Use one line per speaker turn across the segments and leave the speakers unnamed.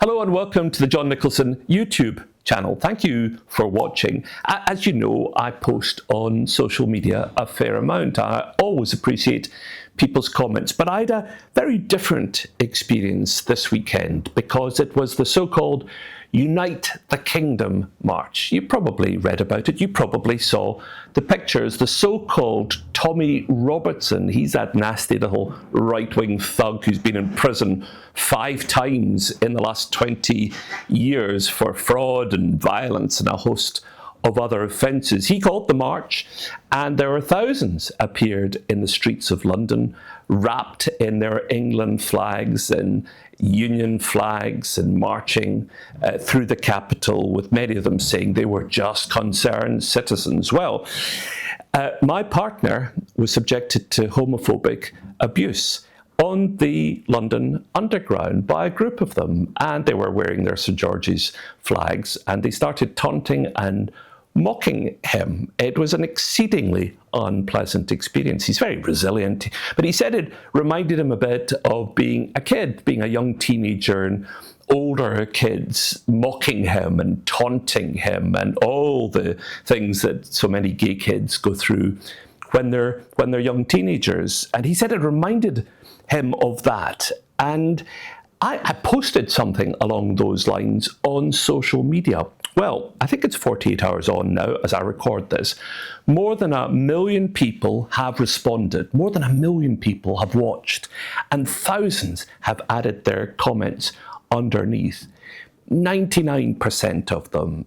Hello and welcome to the John Nicolson YouTube channel. Thank you for watching. As you know, I post on social media a fair amount. I always appreciate people's comments, but I had a very different experience this weekend because it was the so-called Unite the Kingdom March. You probably read about it. You probably saw the pictures. The so-called Tommy Robertson, he's that nasty little right-wing thug who's been in prison 5 times in the last 20 years for fraud and violence and a host of other offences. He called the march, and there were thousands appeared in the streets of London, wrapped in their England flags and Union flags and marching through the capital, with many of them saying they were just concerned citizens. Well, my partner was subjected to homophobic abuse on the London Underground by a group of them, and they were wearing their St George's flags, and they started taunting and mocking him. It was an exceedingly unpleasant experience. He's very resilient, but he said it reminded him a bit of being a kid, being a young teenager, and older kids mocking him and taunting him and all the things that so many gay kids go through when they're young teenagers. And he said it reminded him of that. And I posted something along those lines on social media. Well, I think it's 48 hours on now as I record this. More than 1 million people have responded. More than 1 million people have watched. And thousands have added their comments underneath. 99% of them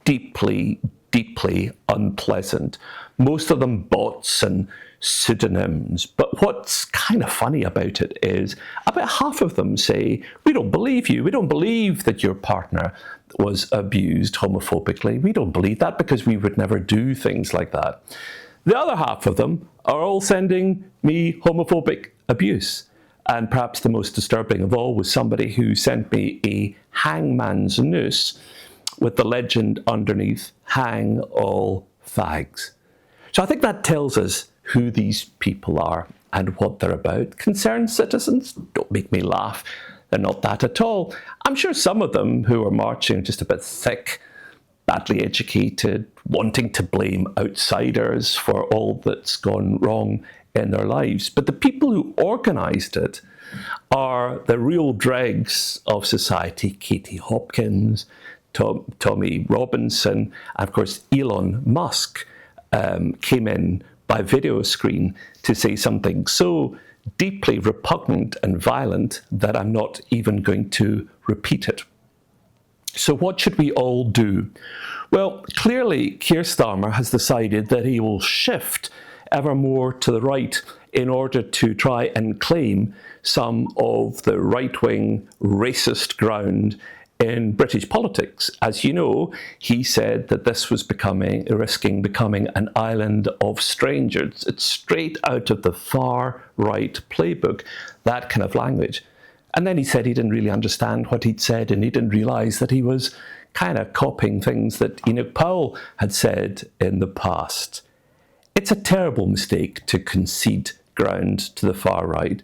deeply, deeply unpleasant. Most of them bots and pseudonyms. But what's kind of funny about it is about half of them say, we don't believe you. We don't believe that your partner was abused homophobically. We don't believe that because we would never do things like that. The other half of them are all sending me homophobic abuse. And perhaps the most disturbing of all was somebody who sent me a hangman's noose with the legend underneath, hang all fags. So I think that tells us who these people are and what they're about. Concerned citizens? Don't make me laugh. They're not that at all. I'm sure some of them who are marching are just a bit thick, badly educated, wanting to blame outsiders for all that's gone wrong in their lives. But the people who organised it are the real dregs of society. Katie Hopkins, Tommy Robinson, and of course Elon Musk came in by video screen to say something so deeply repugnant and violent that I'm not even going to repeat it. So what should we all do? Well, clearly Keir Starmer has decided that he will shift ever more to the right in order to try and claim some of the right-wing racist ground in British politics. As you know, he said that this was risking becoming an island of strangers. It's straight out of the far right playbook, that kind of language. And then he said he didn't really understand what he'd said, and he didn't realise that he was kind of copying things that Enoch Powell had said in the past. It's a terrible mistake to concede ground to the far right.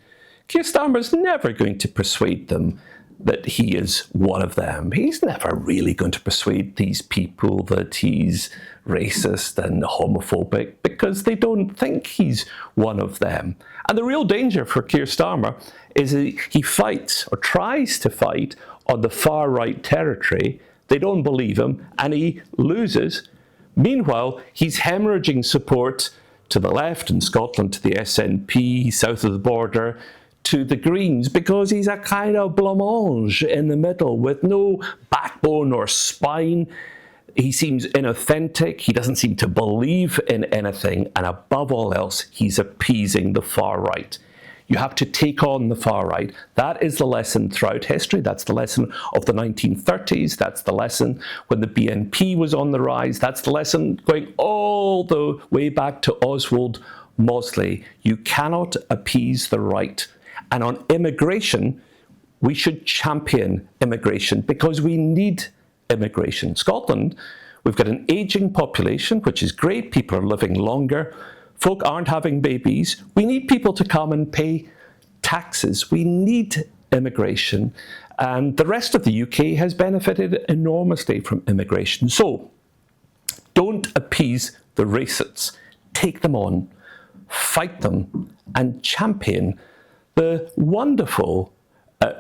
Keir Starmer's never going to persuade them that he is one of them. He's never really going to persuade these people that he's racist and homophobic because they don't think he's one of them. And the real danger for Keir Starmer is he fights or tries to fight on the far right territory. They don't believe him and he loses. Meanwhile, he's hemorrhaging support to the left in Scotland, to the SNP, south of the border, to the Greens, because he's a kind of blancmange in the middle with no backbone or spine. He seems inauthentic. He doesn't seem to believe in anything. And above all else, he's appeasing the far right. You have to take on the far right. That is the lesson throughout history. That's the lesson of the 1930s. That's the lesson when the BNP was on the rise. That's the lesson going all the way back to Oswald Mosley. You cannot appease the right. And on immigration, we should champion immigration because we need immigration. Scotland, we've got an ageing population, which is great. People are living longer. Folk aren't having babies. We need people to come and pay taxes. We need immigration. And the rest of the UK has benefited enormously from immigration. So don't appease the racists. Take them on, fight them, and champion the wonderful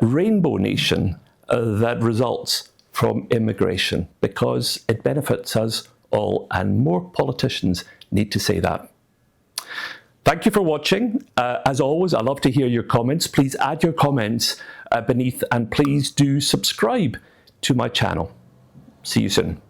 rainbow nation that results from immigration, because it benefits us all, and more politicians need to say that. Thank you for watching. As always, I love to hear your comments. Please add your comments beneath, and please do subscribe to my channel. See you soon.